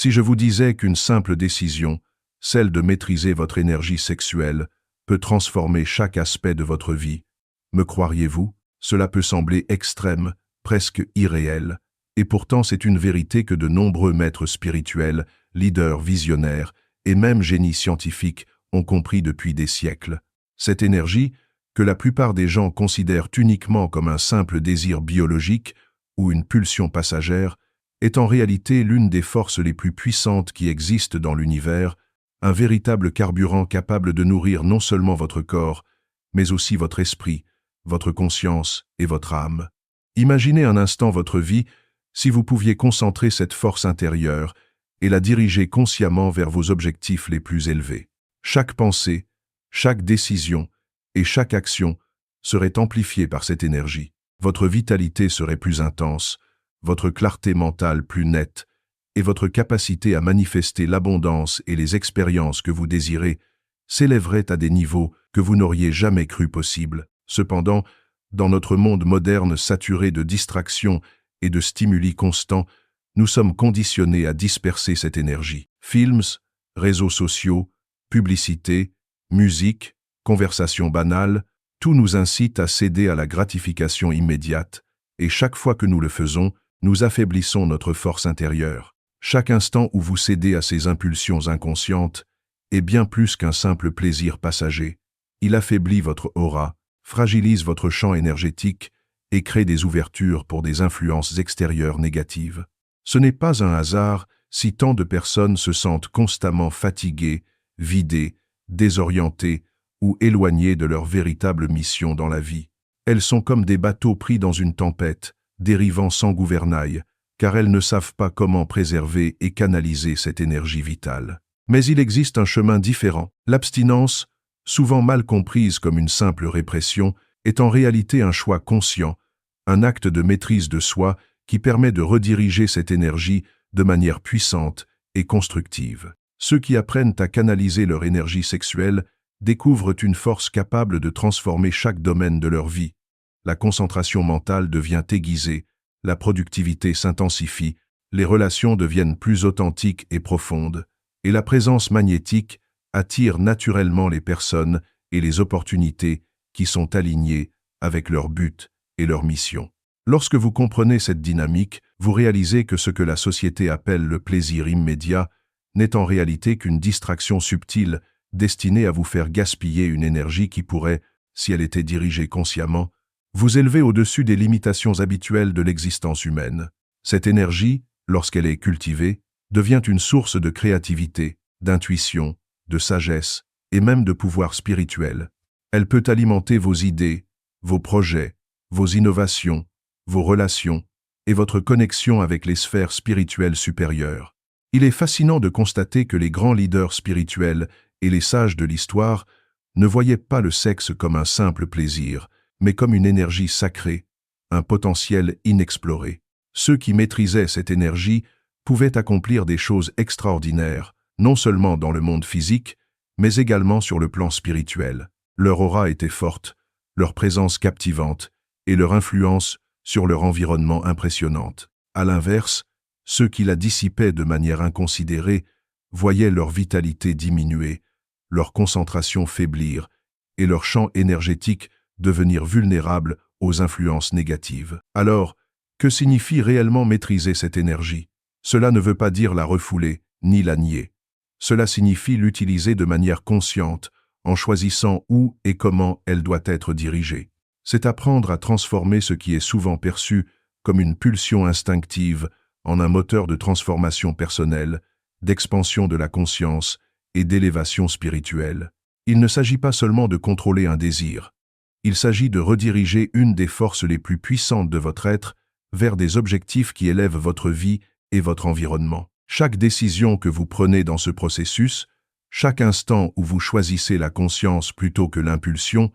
Si je vous disais qu'une simple décision, celle de maîtriser votre énergie sexuelle, peut transformer chaque aspect de votre vie, me croiriez-vous? Cela peut sembler extrême, presque irréel, et pourtant c'est une vérité que de nombreux maîtres spirituels, leaders visionnaires et même génies scientifiques ont compris depuis des siècles. Cette énergie, que la plupart des gens considèrent uniquement comme un simple désir biologique ou une pulsion passagère, est en réalité l'une des forces les plus puissantes qui existent dans l'univers, un véritable carburant capable de nourrir non seulement votre corps, mais aussi votre esprit, votre conscience et votre âme. Imaginez un instant votre vie si vous pouviez concentrer cette force intérieure et la diriger consciemment vers vos objectifs les plus élevés. Chaque pensée, chaque décision et chaque action serait amplifiée par cette énergie. Votre vitalité serait plus intense, votre clarté mentale plus nette, et votre capacité à manifester l'abondance et les expériences que vous désirez s'élèverait à des niveaux que vous n'auriez jamais cru possibles. Cependant, dans notre monde moderne saturé de distractions et de stimuli constants, nous sommes conditionnés à disperser cette énergie. Films, réseaux sociaux, publicités, musique, conversations banales, tout nous incite à céder à la gratification immédiate, et chaque fois que nous le faisons, nous affaiblissons notre force intérieure. Chaque instant où vous cédez à ces impulsions inconscientes est bien plus qu'un simple plaisir passager. Il affaiblit votre aura, fragilise votre champ énergétique et crée des ouvertures pour des influences extérieures négatives. Ce n'est pas un hasard si tant de personnes se sentent constamment fatiguées, vidées, désorientées ou éloignées de leur véritable mission dans la vie. Elles sont comme des bateaux pris dans une tempête, dérivant sans gouvernail, car elles ne savent pas comment préserver et canaliser cette énergie vitale. Mais il existe un chemin différent. L'abstinence, souvent mal comprise comme une simple répression, est en réalité un choix conscient, un acte de maîtrise de soi qui permet de rediriger cette énergie de manière puissante et constructive. Ceux qui apprennent à canaliser leur énergie sexuelle découvrent une force capable de transformer chaque domaine de leur vie. La concentration mentale devient aiguisée, la productivité s'intensifie, les relations deviennent plus authentiques et profondes, et la présence magnétique attire naturellement les personnes et les opportunités qui sont alignées avec leur but et leur mission. Lorsque vous comprenez cette dynamique, vous réalisez que ce que la société appelle le plaisir immédiat n'est en réalité qu'une distraction subtile destinée à vous faire gaspiller une énergie qui pourrait, si elle était dirigée consciemment, vous élever au-dessus des limitations habituelles de l'existence humaine. Cette énergie, lorsqu'elle est cultivée, devient une source de créativité, d'intuition, de sagesse et même de pouvoir spirituel. Elle peut alimenter vos idées, vos projets, vos innovations, vos relations et votre connexion avec les sphères spirituelles supérieures. Il est fascinant de constater que les grands leaders spirituels et les sages de l'histoire ne voyaient pas le sexe comme un simple plaisir, mais comme une énergie sacrée, un potentiel inexploré. Ceux qui maîtrisaient cette énergie pouvaient accomplir des choses extraordinaires, non seulement dans le monde physique, mais également sur le plan spirituel. Leur aura était forte, leur présence captivante et leur influence sur leur environnement impressionnante. À l'inverse, ceux qui la dissipaient de manière inconsidérée voyaient leur vitalité diminuer, leur concentration faiblir et leur champ énergétique devenir vulnérable aux influences négatives. Alors, que signifie réellement maîtriser cette énergie? Cela ne veut pas dire la refouler, ni la nier. Cela signifie l'utiliser de manière consciente, en choisissant où et comment elle doit être dirigée. C'est apprendre à transformer ce qui est souvent perçu comme une pulsion instinctive en un moteur de transformation personnelle, d'expansion de la conscience et d'élévation spirituelle. Il ne s'agit pas seulement de contrôler un désir. Il s'agit de rediriger une des forces les plus puissantes de votre être vers des objectifs qui élèvent votre vie et votre environnement. Chaque décision que vous prenez dans ce processus, chaque instant où vous choisissez la conscience plutôt que l'impulsion,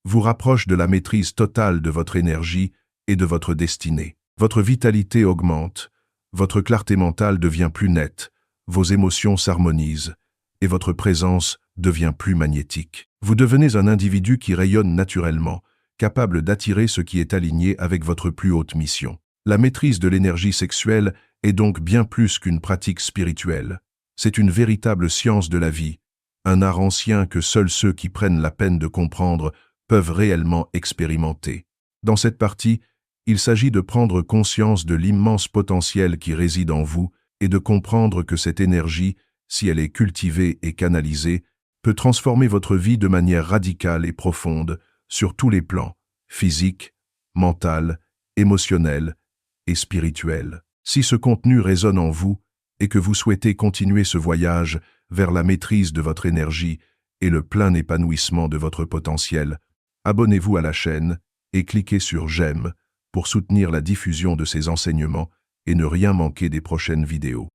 vous rapproche de la maîtrise totale de votre énergie et de votre destinée. Votre vitalité augmente, votre clarté mentale devient plus nette, vos émotions s'harmonisent et votre présence devient plus magnétique. Vous devenez un individu qui rayonne naturellement, capable d'attirer ce qui est aligné avec votre plus haute mission. La maîtrise de l'énergie sexuelle est donc bien plus qu'une pratique spirituelle. C'est une véritable science de la vie, un art ancien que seuls ceux qui prennent la peine de comprendre peuvent réellement expérimenter. Dans cette partie, il s'agit de prendre conscience de l'immense potentiel qui réside en vous et de comprendre que cette énergie, si elle est cultivée et canalisée, peut transformer votre vie de manière radicale et profonde sur tous les plans, physique, mental, émotionnel et spirituel. Si ce contenu résonne en vous et que vous souhaitez continuer ce voyage vers la maîtrise de votre énergie et le plein épanouissement de votre potentiel, abonnez-vous à la chaîne et cliquez sur j'aime pour soutenir la diffusion de ces enseignements et ne rien manquer des prochaines vidéos.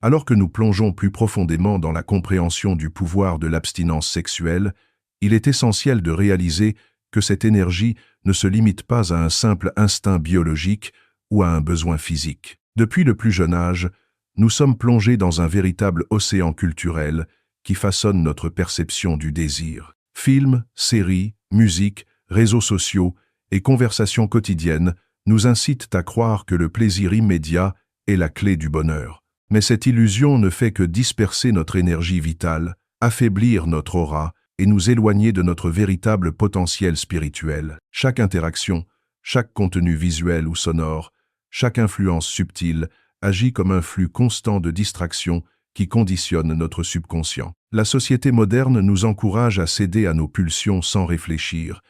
Alors que nous plongeons plus profondément dans la compréhension du pouvoir de l'abstinence sexuelle, il est essentiel de réaliser que cette énergie ne se limite pas à un simple instinct biologique ou à un besoin physique. Depuis le plus jeune âge, nous sommes plongés dans un véritable océan culturel qui façonne notre perception du désir. Films, séries, musique, réseaux sociaux et conversations quotidiennes nous incitent à croire que le plaisir immédiat est la clé du bonheur. Mais cette illusion ne fait que disperser notre énergie vitale, affaiblir notre aura et nous éloigner de notre véritable potentiel spirituel. Chaque interaction, chaque contenu visuel ou sonore, chaque influence subtile agit comme un flux constant de distraction qui conditionne notre subconscient. La société moderne nous encourage à céder à nos pulsions sans réfléchir,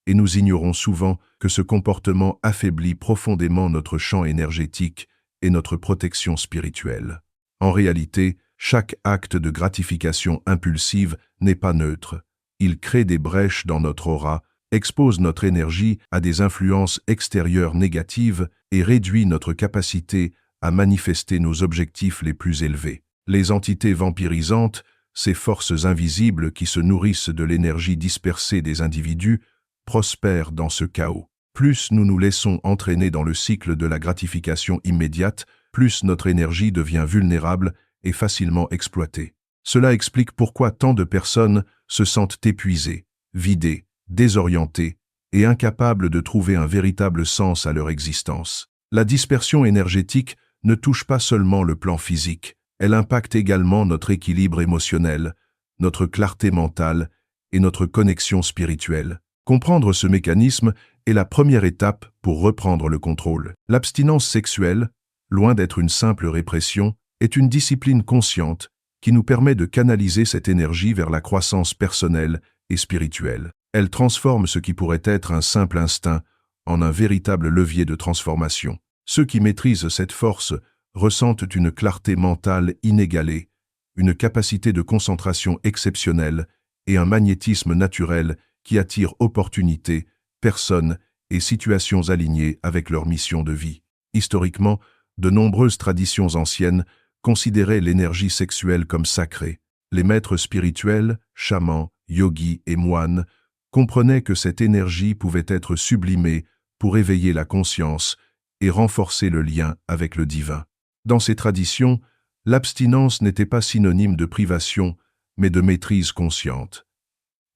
et nous ignorons souvent que ce comportement affaiblit profondément notre champ énergétique et notre protection spirituelle. En réalité, chaque acte de gratification impulsive n'est pas neutre. Il crée des brèches dans notre aura, expose notre énergie à des influences extérieures négatives et réduit notre capacité à manifester nos objectifs les plus élevés. Les entités vampirisantes, ces forces invisibles qui se nourrissent de l'énergie dispersée des individus, prospèrent dans ce chaos. Plus nous nous laissons entraîner dans le cycle de la gratification immédiate, plus notre énergie devient vulnérable et facilement exploitée. Cela explique pourquoi tant de personnes se sentent épuisées, vidées, désorientées et incapables de trouver un véritable sens à leur existence. La dispersion énergétique ne touche pas seulement le plan physique, elle impacte également notre équilibre émotionnel, notre clarté mentale et notre connexion spirituelle. Comprendre ce mécanisme est la première étape pour reprendre le contrôle. L'abstinence sexuelle, loin d'être une simple répression, est une discipline consciente qui nous permet de canaliser cette énergie vers la croissance personnelle et spirituelle. Elle transforme ce qui pourrait être un simple instinct en un véritable levier de transformation. Ceux qui maîtrisent cette force ressentent une clarté mentale inégalée, une capacité de concentration exceptionnelle et un magnétisme naturel qui attire opportunités, personnes et situations alignées avec leur mission de vie. Historiquement, de nombreuses traditions anciennes considéraient l'énergie sexuelle comme sacrée. Les maîtres spirituels, chamans, yogis et moines comprenaient que cette énergie pouvait être sublimée pour éveiller la conscience et renforcer le lien avec le divin. Dans ces traditions, l'abstinence n'était pas synonyme de privation, mais de maîtrise consciente.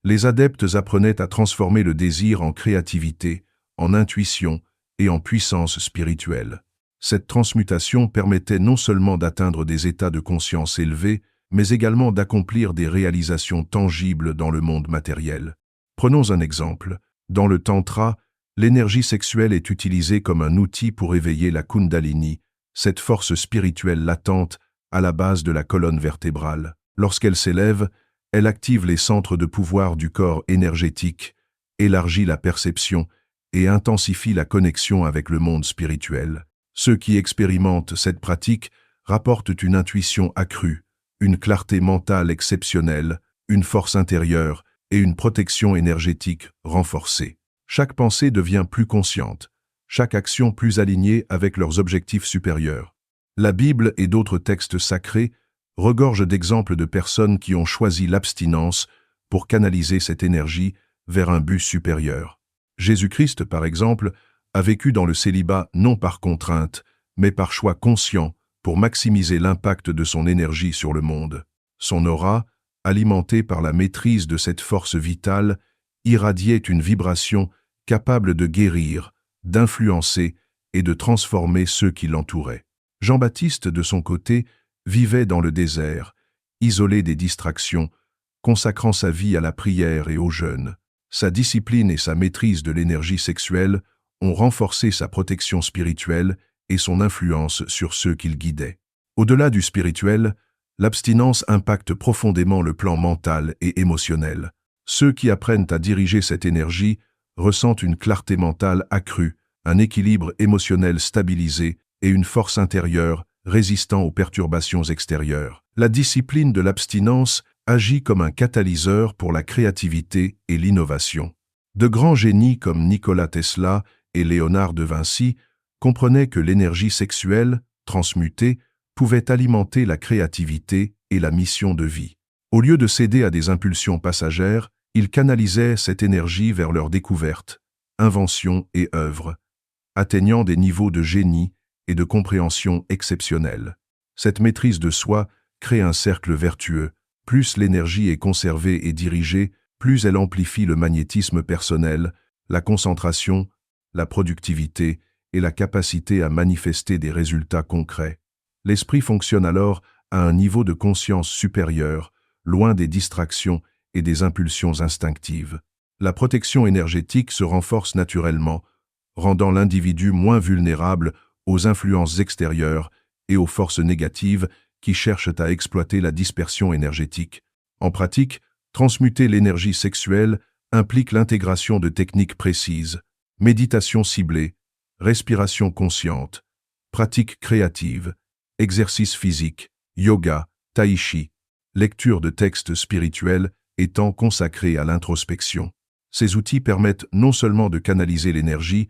Les adeptes apprenaient à transformer le désir en créativité, en intuition et en puissance spirituelle. Cette transmutation permettait non seulement d'atteindre des états de conscience élevés, mais également d'accomplir des réalisations tangibles dans le monde matériel. Prenons un exemple. Dans le Tantra, l'énergie sexuelle est utilisée comme un outil pour éveiller la Kundalini, cette force spirituelle latente à la base de la colonne vertébrale. Lorsqu'elle s'élève, elle active les centres de pouvoir du corps énergétique, élargit la perception et intensifie la connexion avec le monde spirituel. Ceux qui expérimentent cette pratique rapportent une intuition accrue, une clarté mentale exceptionnelle, une force intérieure et une protection énergétique renforcée. Chaque pensée devient plus consciente, chaque action plus alignée avec leurs objectifs supérieurs. La Bible et d'autres textes sacrés regorgent d'exemples de personnes qui ont choisi l'abstinence pour canaliser cette énergie vers un but supérieur. Jésus-Christ, par exemple, a vécu dans le célibat non par contrainte, mais par choix conscient pour maximiser l'impact de son énergie sur le monde. Son aura, alimentée par la maîtrise de cette force vitale, irradiait une vibration capable de guérir, d'influencer et de transformer ceux qui l'entouraient. Jean-Baptiste, de son côté, vivait dans le désert, isolé des distractions, consacrant sa vie à la prière et au jeûne. Sa discipline et sa maîtrise de l'énergie sexuelle ont renforcé sa protection spirituelle et son influence sur ceux qu'il guidait. Au-delà du spirituel, l'abstinence impacte profondément le plan mental et émotionnel. Ceux qui apprennent à diriger cette énergie ressentent une clarté mentale accrue, un équilibre émotionnel stabilisé et une force intérieure résistant aux perturbations extérieures. La discipline de l'abstinence agit comme un catalyseur pour la créativité et l'innovation. De grands génies comme Nikola Tesla et Léonard de Vinci comprenaient que l'énergie sexuelle, transmutée, pouvait alimenter la créativité et la mission de vie. Au lieu de céder à des impulsions passagères, ils canalisaient cette énergie vers leurs découvertes, inventions et œuvres, atteignant des niveaux de génie et de compréhension exceptionnels. Cette maîtrise de soi crée un cercle vertueux. Plus l'énergie est conservée et dirigée, plus elle amplifie le magnétisme personnel, la concentration, la productivité et la capacité à manifester des résultats concrets. L'esprit fonctionne alors à un niveau de conscience supérieur, loin des distractions et des impulsions instinctives. La protection énergétique se renforce naturellement, rendant l'individu moins vulnérable aux influences extérieures et aux forces négatives qui cherchent à exploiter la dispersion énergétique. En pratique, transmuter l'énergie sexuelle implique l'intégration de techniques précises, méditation ciblée, respiration consciente, pratique créative, exercice physique, yoga, tai chi, lecture de textes spirituels et temps consacré à l'introspection. Ces outils permettent non seulement de canaliser l'énergie,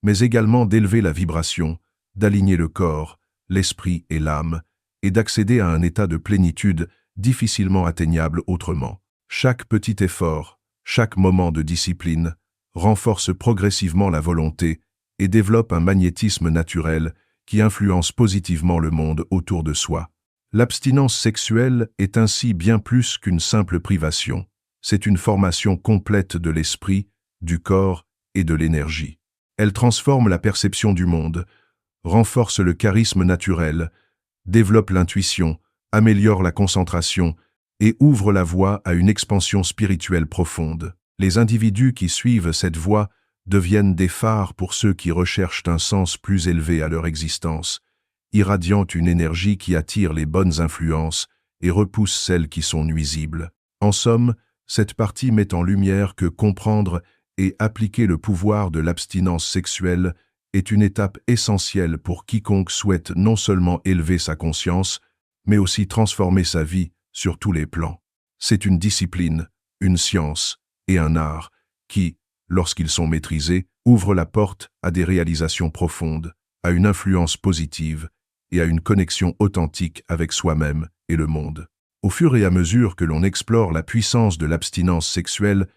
mais également d'élever la vibration, d'aligner le corps, l'esprit et l'âme, et d'accéder à un état de plénitude difficilement atteignable autrement. Chaque petit effort, chaque moment de discipline, renforce progressivement la volonté et développe un magnétisme naturel qui influence positivement le monde autour de soi. L'abstinence sexuelle est ainsi bien plus qu'une simple privation. C'est une formation complète de l'esprit, du corps et de l'énergie. Elle transforme la perception du monde, renforce le charisme naturel, développe l'intuition, améliore la concentration et ouvre la voie à une expansion spirituelle profonde. Les individus qui suivent cette voie deviennent des phares pour ceux qui recherchent un sens plus élevé à leur existence, irradiant une énergie qui attire les bonnes influences et repousse celles qui sont nuisibles. En somme, cette partie met en lumière que comprendre et appliquer le pouvoir de l'abstinence sexuelle est une étape essentielle pour quiconque souhaite non seulement élever sa conscience, mais aussi transformer sa vie sur tous les plans. C'est une discipline, une science et un art qui, lorsqu'ils sont maîtrisés, ouvrent la porte à des réalisations profondes, à une influence positive et à une connexion authentique avec soi-même et le monde. Au fur et à mesure que l'on explore la puissance de l'abstinence sexuelle,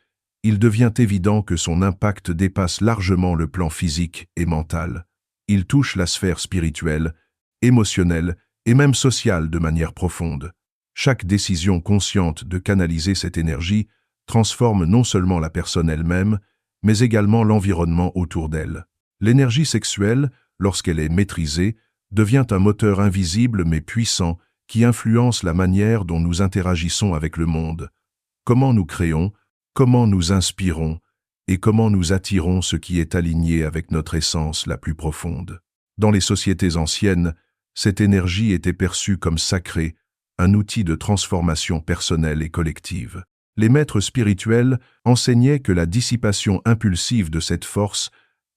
il devient évident que son impact dépasse largement le plan physique et mental. Il touche la sphère spirituelle, émotionnelle et même sociale de manière profonde. Chaque décision consciente de canaliser cette énergie transforme non seulement la personne elle-même, mais également l'environnement autour d'elle. L'énergie sexuelle, lorsqu'elle est maîtrisée, devient un moteur invisible mais puissant qui influence la manière dont nous interagissons avec le monde, comment nous créons, comment nous inspirons et comment nous attirons ce qui est aligné avec notre essence la plus profonde. Dans les sociétés anciennes, cette énergie était perçue comme sacrée, un outil de transformation personnelle et collective. Les maîtres spirituels enseignaient que la dissipation impulsive de cette force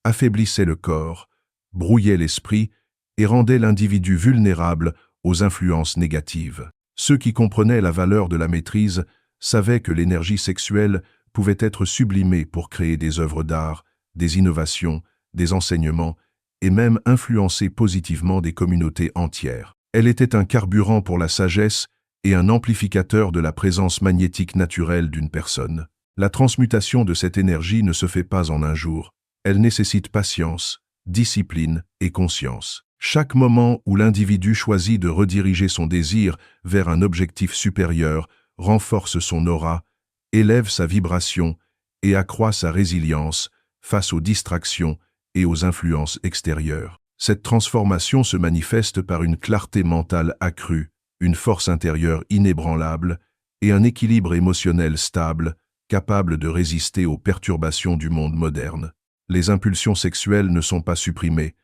affaiblissait le corps, brouillait l'esprit et rendait l'individu vulnérable aux influences négatives. Ceux qui comprenaient la valeur de la maîtrise savaient que l'énergie sexuelle pouvait être sublimée pour créer des œuvres d'art, des innovations, des enseignements et même influencer positivement des communautés entières. Elle était un carburant pour la sagesse et un amplificateur de la présence magnétique naturelle d'une personne. La transmutation de cette énergie ne se fait pas en un jour. Elle nécessite patience, discipline et conscience. Chaque moment où l'individu choisit de rediriger son désir vers un objectif supérieur renforce son aura, élève sa vibration et accroît sa résilience face aux distractions et aux influences extérieures. Cette transformation se manifeste par une clarté mentale accrue, une force intérieure inébranlable et un équilibre émotionnel stable, capable de résister aux perturbations du monde moderne. Les impulsions sexuelles ne sont pas supprimées,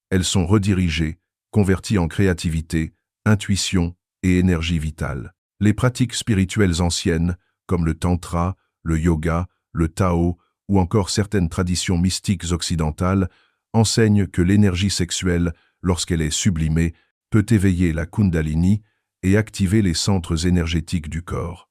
elles sont redirigées, converties en créativité, intuition et énergie vitale. Les pratiques spirituelles anciennes, comme le tantra, le yoga, le tao ou encore certaines traditions mystiques occidentales, enseignent que l'énergie sexuelle, lorsqu'elle est sublimée, peut éveiller la Kundalini et activer les centres énergétiques du corps.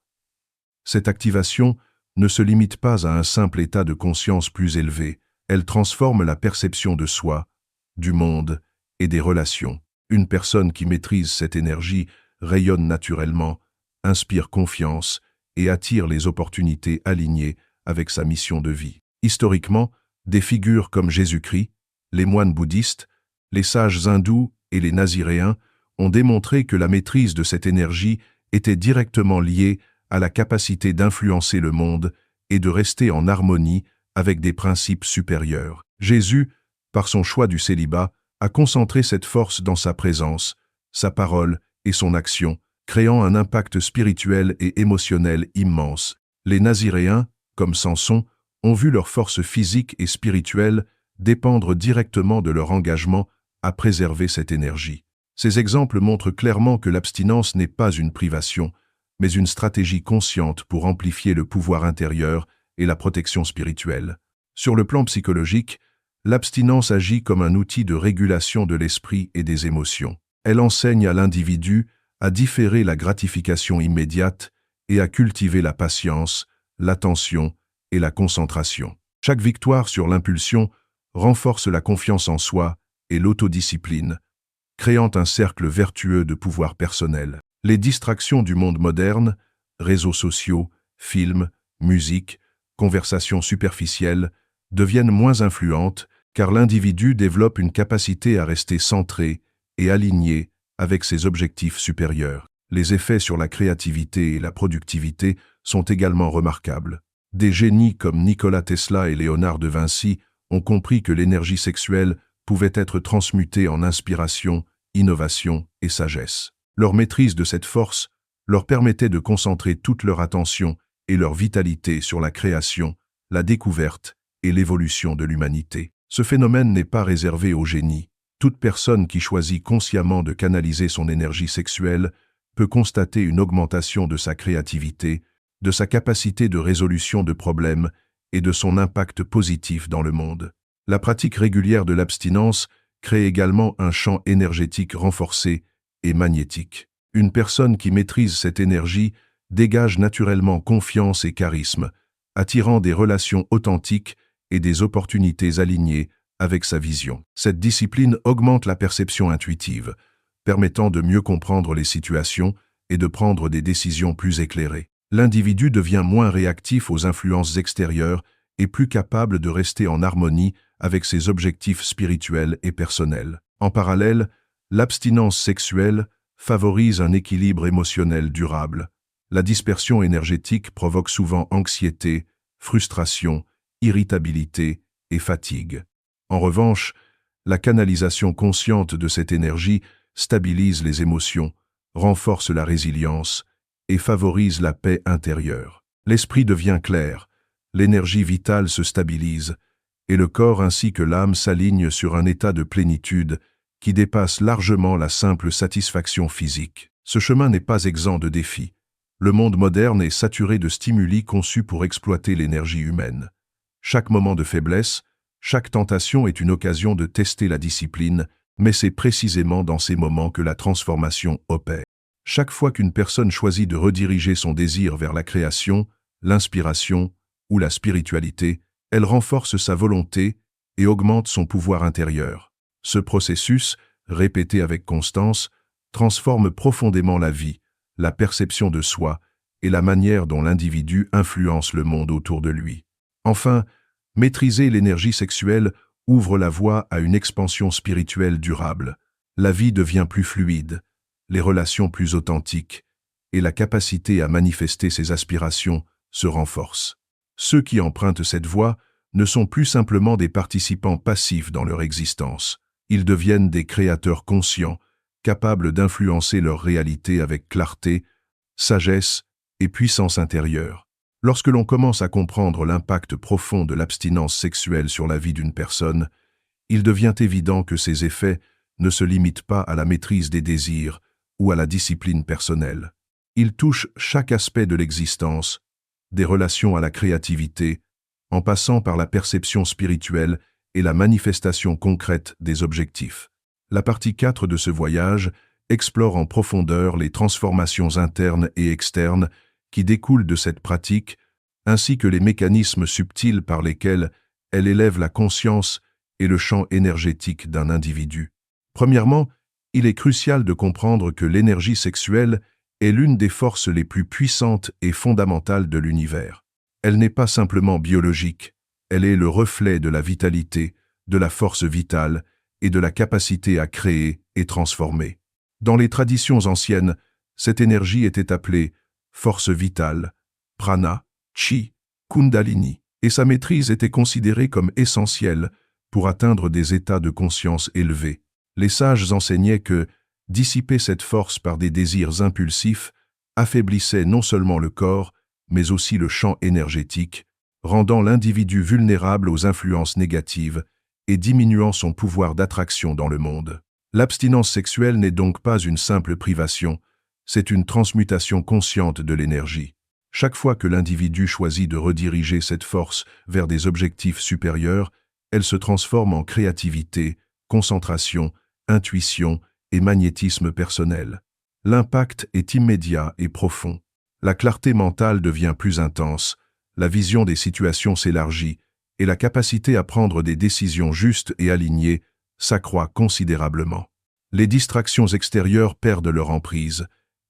Cette activation ne se limite pas à un simple état de conscience plus élevé, elle transforme la perception de soi, du monde et des relations. Une personne qui maîtrise cette énergie rayonne naturellement, inspire confiance et attire les opportunités alignées avec sa mission de vie. Historiquement, des figures comme Jésus-Christ, les moines bouddhistes, les sages hindous et les naziréens ont démontré que la maîtrise de cette énergie était directement liée à la capacité d'influencer le monde et de rester en harmonie avec des principes supérieurs. Jésus, par son choix du célibat, a concentré cette force dans sa présence, sa parole et son action, créant un impact spirituel et émotionnel immense. Les naziréens, comme Samson, ont vu leur force physique et spirituelle dépendre directement de leur engagement à préserver cette énergie. Ces exemples montrent clairement que l'abstinence n'est pas une privation, mais une stratégie consciente pour amplifier le pouvoir intérieur et la protection spirituelle. Sur le plan psychologique, l'abstinence agit comme un outil de régulation de l'esprit et des émotions. Elle enseigne à l'individu à différer la gratification immédiate et à cultiver la patience, l'attention et la concentration. Chaque victoire sur l'impulsion renforce la confiance en soi et l'autodiscipline, créant un cercle vertueux de pouvoir personnel. Les distractions du monde moderne, réseaux sociaux, films, musique, conversations superficielles, deviennent moins influentes car l'individu développe une capacité à rester centré et aligné avec ses objectifs supérieurs. Les effets sur la créativité et la productivité sont également remarquables. Des génies comme Nikola Tesla et Léonard de Vinci ont compris que l'énergie sexuelle pouvait être transmutée en inspiration, innovation et sagesse. Leur maîtrise de cette force leur permettait de concentrer toute leur attention et leur vitalité sur la création, la découverte et l'évolution de l'humanité. Ce phénomène n'est pas réservé aux génies. Toute personne qui choisit consciemment de canaliser son énergie sexuelle peut constater une augmentation de sa créativité, de sa capacité de résolution de problèmes et de son impact positif dans le monde. La pratique régulière de l'abstinence crée également un champ énergétique renforcé et magnétique. Une personne qui maîtrise cette énergie dégage naturellement confiance et charisme, attirant des relations authentiques et des opportunités alignées avec sa vision. Cette discipline augmente la perception intuitive, permettant de mieux comprendre les situations et de prendre des décisions plus éclairées. L'individu devient moins réactif aux influences extérieures et plus capable de rester en harmonie avec ses objectifs spirituels et personnels. En parallèle, l'abstinence sexuelle favorise un équilibre émotionnel durable. La dispersion énergétique provoque souvent anxiété, frustration, irritabilité et fatigue. En revanche, la canalisation consciente de cette énergie stabilise les émotions, renforce la résilience et favorise la paix intérieure. L'esprit devient clair, l'énergie vitale se stabilise et le corps ainsi que l'âme s'alignent sur un état de plénitude qui dépasse largement la simple satisfaction physique. Ce chemin n'est pas exempt de défis. Le monde moderne est saturé de stimuli conçus pour exploiter l'énergie humaine. Chaque moment de faiblesse, chaque tentation est une occasion de tester la discipline, mais c'est précisément dans ces moments que la transformation opère. Chaque fois qu'une personne choisit de rediriger son désir vers la création, l'inspiration ou la spiritualité, elle renforce sa volonté et augmente son pouvoir intérieur. Ce processus, répété avec constance, transforme profondément la vie, la perception de soi et la manière dont l'individu influence le monde autour de lui. Enfin, maîtriser l'énergie sexuelle ouvre la voie à une expansion spirituelle durable. La vie devient plus fluide, les relations plus authentiques, et la capacité à manifester ses aspirations se renforce. Ceux qui empruntent cette voie ne sont plus simplement des participants passifs dans leur existence. Ils deviennent des créateurs conscients, capables d'influencer leur réalité avec clarté, sagesse et puissance intérieure. Lorsque l'on commence à comprendre l'impact profond de l'abstinence sexuelle sur la vie d'une personne, il devient évident que ces effets ne se limitent pas à la maîtrise des désirs ou à la discipline personnelle. Ils touchent chaque aspect de l'existence, des relations à la créativité, en passant par la perception spirituelle et la manifestation concrète des objectifs. La partie 4 de ce voyage explore en profondeur les transformations internes et externes qui découlent de cette pratique, ainsi que les mécanismes subtils par lesquels elle élève la conscience et le champ énergétique d'un individu. Premièrement, il est crucial de comprendre que l'énergie sexuelle est l'une des forces les plus puissantes et fondamentales de l'univers. Elle n'est pas simplement biologique, elle est le reflet de la vitalité, de la force vitale et de la capacité à créer et transformer. Dans les traditions anciennes, cette énergie était appelée force vitale, prana, chi, kundalini, et sa maîtrise était considérée comme essentielle pour atteindre des états de conscience élevés. Les sages enseignaient que dissiper cette force par des désirs impulsifs affaiblissait non seulement le corps, mais aussi le champ énergétique, rendant l'individu vulnérable aux influences négatives et diminuant son pouvoir d'attraction dans le monde. L'abstinence sexuelle n'est donc pas une simple privation, c'est une transmutation consciente de l'énergie. Chaque fois que l'individu choisit de rediriger cette force vers des objectifs supérieurs, elle se transforme en créativité, concentration, intuition et magnétisme personnel. L'impact est immédiat et profond. La clarté mentale devient plus intense, la vision des situations s'élargit et la capacité à prendre des décisions justes et alignées s'accroît considérablement. Les distractions extérieures perdent leur emprise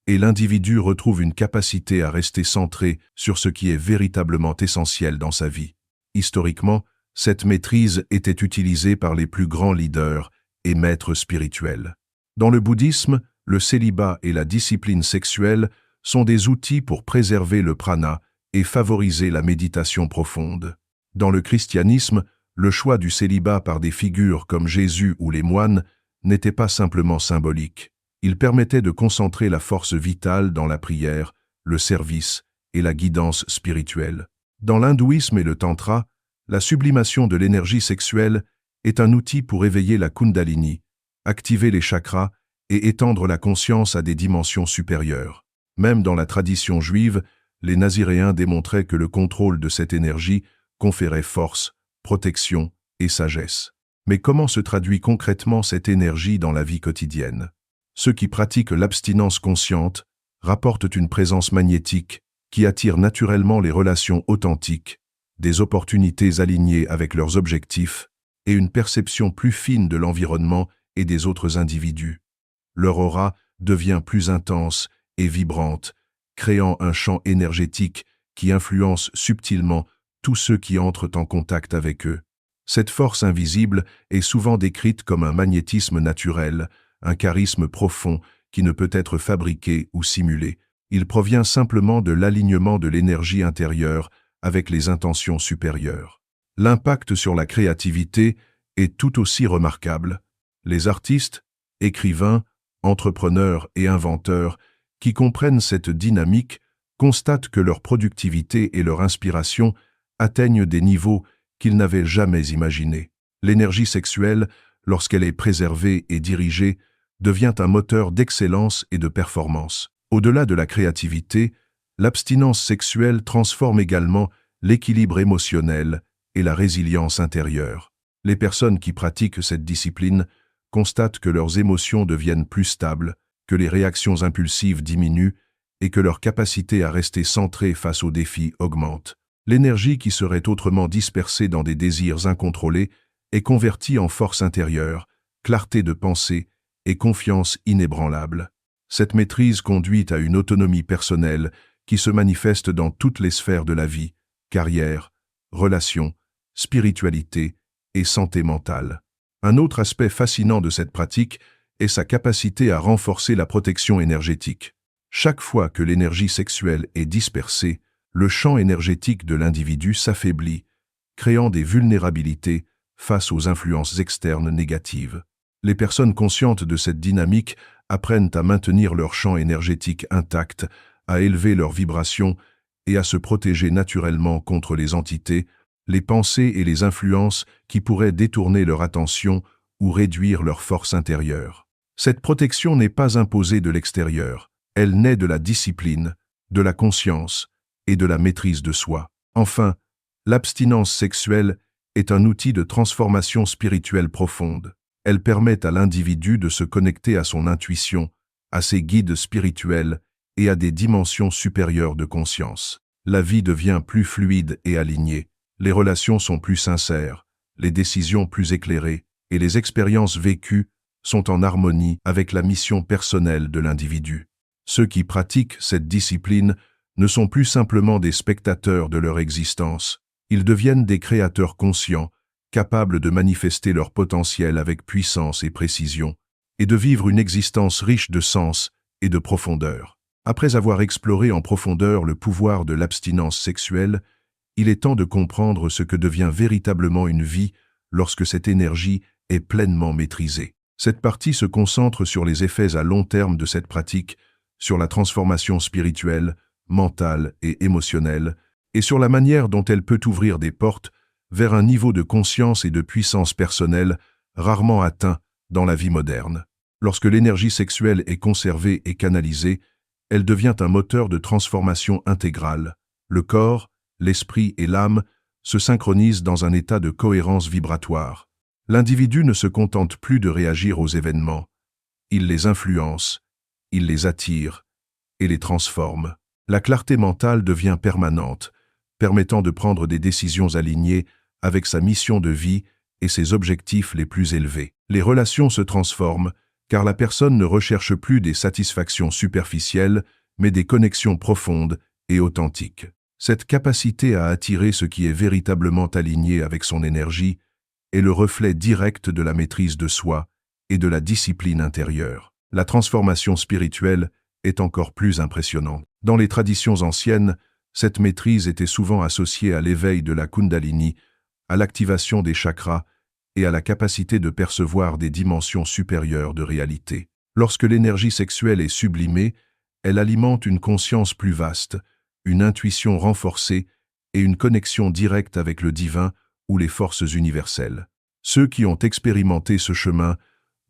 et l'individu retrouve une capacité à rester centré sur ce qui est véritablement essentiel dans sa vie. Historiquement, cette maîtrise était utilisée par les plus grands leaders et maîtres spirituels. Dans le bouddhisme, le célibat et la discipline sexuelle sont des outils pour préserver le prana et favoriser la méditation profonde. Dans le christianisme, le choix du célibat par des figures comme Jésus ou les moines n'était pas simplement symbolique. Il permettait de concentrer la force vitale dans la prière, le service et la guidance spirituelle. Dans l'hindouisme et le tantra, la sublimation de l'énergie sexuelle est un outil pour éveiller la kundalini, activer les chakras et étendre la conscience à des dimensions supérieures. Même dans la tradition juive, les naziréens démontraient que le contrôle de cette énergie conférait force, protection et sagesse. Mais comment se traduit concrètement cette énergie dans la vie quotidienne? Ceux qui pratiquent l'abstinence consciente rapportent une présence magnétique qui attire naturellement les relations authentiques, des opportunités alignées avec leurs objectifs et une perception plus fine de l'environnement et des autres individus. Leur aura devient plus intense et vibrante, créant un champ énergétique qui influence subtilement tous ceux qui entrent en contact avec eux. Cette force invisible est souvent décrite comme un magnétisme naturel, un charisme profond qui ne peut être fabriqué ou simulé. Il provient simplement de l'alignement de l'énergie intérieure avec les intentions supérieures. L'impact sur la créativité est tout aussi remarquable. Les artistes, écrivains, entrepreneurs et inventeurs qui comprennent cette dynamique constatent que leur productivité et leur inspiration atteignent des niveaux qu'ils n'avaient jamais imaginés. L'énergie sexuelle, lorsqu'elle est préservée et dirigée, devient un moteur d'excellence et de performance. Au-delà de la créativité, l'abstinence sexuelle transforme également l'équilibre émotionnel et la résilience intérieure. Les personnes qui pratiquent cette discipline constatent que leurs émotions deviennent plus stables, que les réactions impulsives diminuent et que leur capacité à rester centrée face aux défis augmente. L'énergie qui serait autrement dispersée dans des désirs incontrôlés est convertie en force intérieure, clarté de pensée et confiance inébranlable. Cette maîtrise conduit à une autonomie personnelle qui se manifeste dans toutes les sphères de la vie, carrière, relations, spiritualité et santé mentale. Un autre aspect fascinant de cette pratique est sa capacité à renforcer la protection énergétique. Chaque fois que l'énergie sexuelle est dispersée, le champ énergétique de l'individu s'affaiblit, créant des vulnérabilités face aux influences externes négatives. Les personnes conscientes de cette dynamique apprennent à maintenir leur champ énergétique intact, à élever leurs vibrations et à se protéger naturellement contre les entités, les pensées et les influences qui pourraient détourner leur attention ou réduire leur force intérieure. Cette protection n'est pas imposée de l'extérieur, elle naît de la discipline, de la conscience et de la maîtrise de soi. Enfin, l'abstinence sexuelle est un outil de transformation spirituelle profonde. Elle permet à l'individu de se connecter à son intuition, à ses guides spirituels et à des dimensions supérieures de conscience. La vie devient plus fluide et alignée, les relations sont plus sincères, les décisions plus éclairées et les expériences vécues sont en harmonie avec la mission personnelle de l'individu. Ceux qui pratiquent cette discipline ne sont plus simplement des spectateurs de leur existence, ils deviennent des créateurs conscients, capables de manifester leur potentiel avec puissance et précision, et de vivre une existence riche de sens et de profondeur. Après avoir exploré en profondeur le pouvoir de l'abstinence sexuelle, il est temps de comprendre ce que devient véritablement une vie lorsque cette énergie est pleinement maîtrisée. Cette partie se concentre sur les effets à long terme de cette pratique, sur la transformation spirituelle, mentale et émotionnelle, et sur la manière dont elle peut ouvrir des portes vers un niveau de conscience et de puissance personnelle rarement atteint dans la vie moderne. Lorsque l'énergie sexuelle est conservée et canalisée, elle devient un moteur de transformation intégrale. Le corps, l'esprit et l'âme se synchronisent dans un état de cohérence vibratoire. L'individu ne se contente plus de réagir aux événements. Il les influence, il les attire et les transforme. La clarté mentale devient permanente, permettant de prendre des décisions alignées avec sa mission de vie et ses objectifs les plus élevés. Les relations se transforment, car la personne ne recherche plus des satisfactions superficielles, mais des connexions profondes et authentiques. Cette capacité à attirer ce qui est véritablement aligné avec son énergie est le reflet direct de la maîtrise de soi et de la discipline intérieure. La transformation spirituelle est encore plus impressionnante. Dans les traditions anciennes, cette maîtrise était souvent associée à l'éveil de la Kundalini, à l'activation des chakras et à la capacité de percevoir des dimensions supérieures de réalité. Lorsque l'énergie sexuelle est sublimée, elle alimente une conscience plus vaste, une intuition renforcée et une connexion directe avec le divin ou les forces universelles. Ceux qui ont expérimenté ce chemin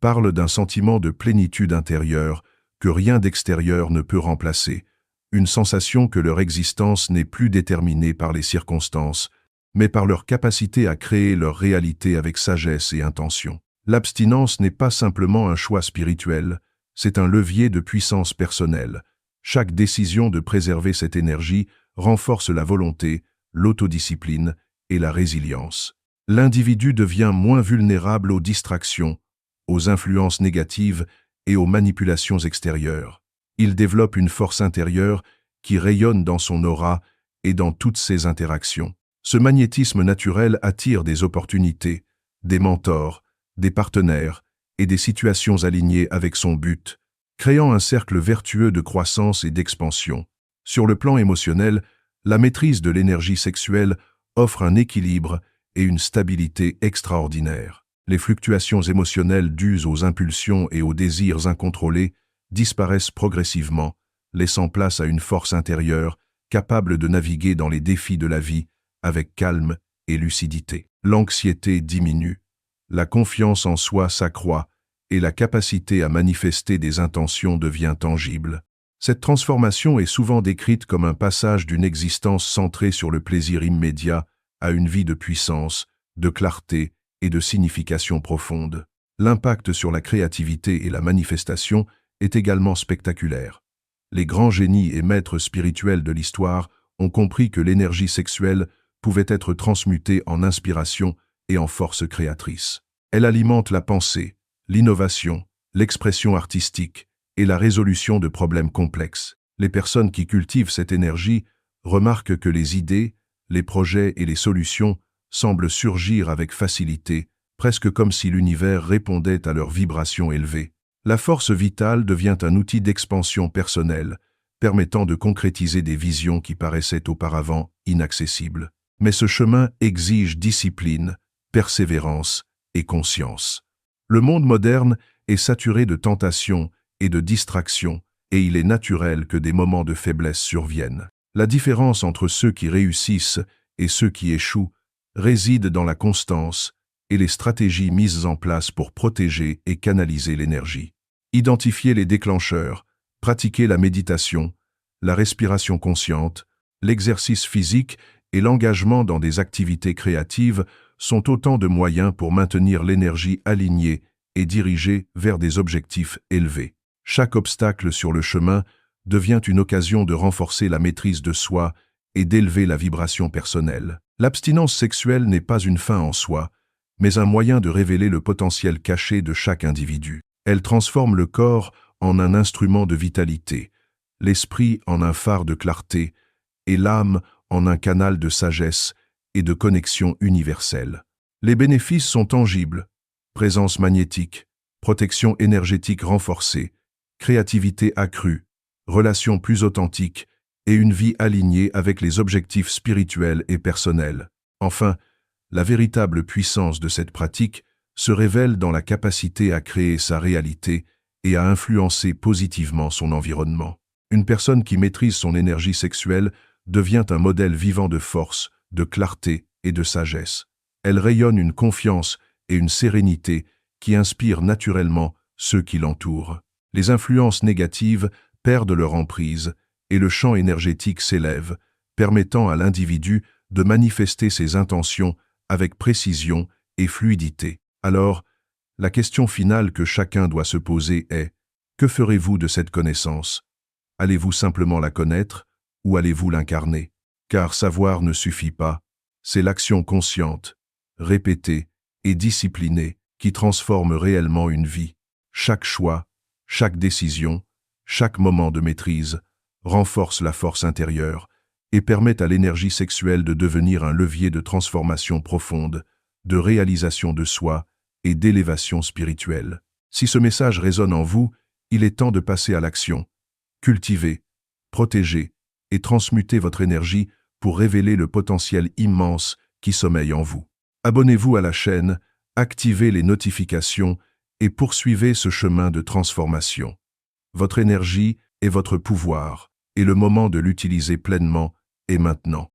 parlent d'un sentiment de plénitude intérieure que rien d'extérieur ne peut remplacer, une sensation que leur existence n'est plus déterminée par les circonstances, mais par leur capacité à créer leur réalité avec sagesse et intention. L'abstinence n'est pas simplement un choix spirituel, c'est un levier de puissance personnelle. Chaque décision de préserver cette énergie renforce la volonté, l'autodiscipline et la résilience. L'individu devient moins vulnérable aux distractions, aux influences négatives et aux manipulations extérieures. Il développe une force intérieure qui rayonne dans son aura et dans toutes ses interactions. Ce magnétisme naturel attire des opportunités, des mentors, des partenaires et des situations alignées avec son but, créant un cercle vertueux de croissance et d'expansion. Sur le plan émotionnel, la maîtrise de l'énergie sexuelle offre un équilibre et une stabilité extraordinaires. Les fluctuations émotionnelles dues aux impulsions et aux désirs incontrôlés disparaissent progressivement, laissant place à une force intérieure capable de naviguer dans les défis de la vie avec calme et lucidité. L'anxiété diminue, la confiance en soi s'accroît et la capacité à manifester des intentions devient tangible. Cette transformation est souvent décrite comme un passage d'une existence centrée sur le plaisir immédiat à une vie de puissance, de clarté et de signification profonde. L'impact sur la créativité et la manifestation est également spectaculaire. Les grands génies et maîtres spirituels de l'histoire ont compris que l'énergie sexuelle pouvait être transmutée en inspiration et en force créatrice. Elle alimente la pensée, l'innovation, l'expression artistique et la résolution de problèmes complexes. Les personnes qui cultivent cette énergie remarquent que les idées, les projets et les solutions semblent surgir avec facilité, presque comme si l'univers répondait à leurs vibrations élevées. La force vitale devient un outil d'expansion personnelle, permettant de concrétiser des visions qui paraissaient auparavant inaccessibles. Mais ce chemin exige discipline, persévérance et conscience. Le monde moderne est saturé de tentations et de distractions, et il est naturel que des moments de faiblesse surviennent. La différence entre ceux qui réussissent et ceux qui échouent réside dans la constance et les stratégies mises en place pour protéger et canaliser l'énergie. Identifier les déclencheurs, pratiquer la méditation, la respiration consciente, l'exercice physique et l'engagement dans des activités créatives sont autant de moyens pour maintenir l'énergie alignée et dirigée vers des objectifs élevés. Chaque obstacle sur le chemin devient une occasion de renforcer la maîtrise de soi et d'élever la vibration personnelle. L'abstinence sexuelle n'est pas une fin en soi, mais un moyen de révéler le potentiel caché de chaque individu. Elle transforme le corps en un instrument de vitalité, l'esprit en un phare de clarté et l'âme en un canal de sagesse et de connexion universelle. Les bénéfices sont tangibles: présence magnétique, protection énergétique renforcée, créativité accrue, relations plus authentiques et une vie alignée avec les objectifs spirituels et personnels. Enfin, la véritable puissance de cette pratique se révèle dans la capacité à créer sa réalité et à influencer positivement son environnement. Une personne qui maîtrise son énergie sexuelle devient un modèle vivant de force, de clarté et de sagesse. Elle rayonne une confiance et une sérénité qui inspirent naturellement ceux qui l'entourent. Les influences négatives perdent leur emprise et le champ énergétique s'élève, permettant à l'individu de manifester ses intentions avec précision et fluidité. Alors, la question finale que chacun doit se poser est: que ferez-vous de cette connaissance? Allez-vous simplement la connaître ou allez-vous l'incarner? Car savoir ne suffit pas, c'est l'action consciente, répétée et disciplinée qui transforme réellement une vie. Chaque choix, chaque décision, chaque moment de maîtrise renforce la force intérieure et permet à l'énergie sexuelle de devenir un levier de transformation profonde, de réalisation de soi et d'élévation spirituelle. Si ce message résonne en vous, il est temps de passer à l'action. Cultivez, protégez et transmutez votre énergie pour révéler le potentiel immense qui sommeille en vous. Abonnez-vous à la chaîne, activez les notifications et poursuivez ce chemin de transformation. Votre énergie est votre pouvoir et le moment de l'utiliser pleinement est maintenant.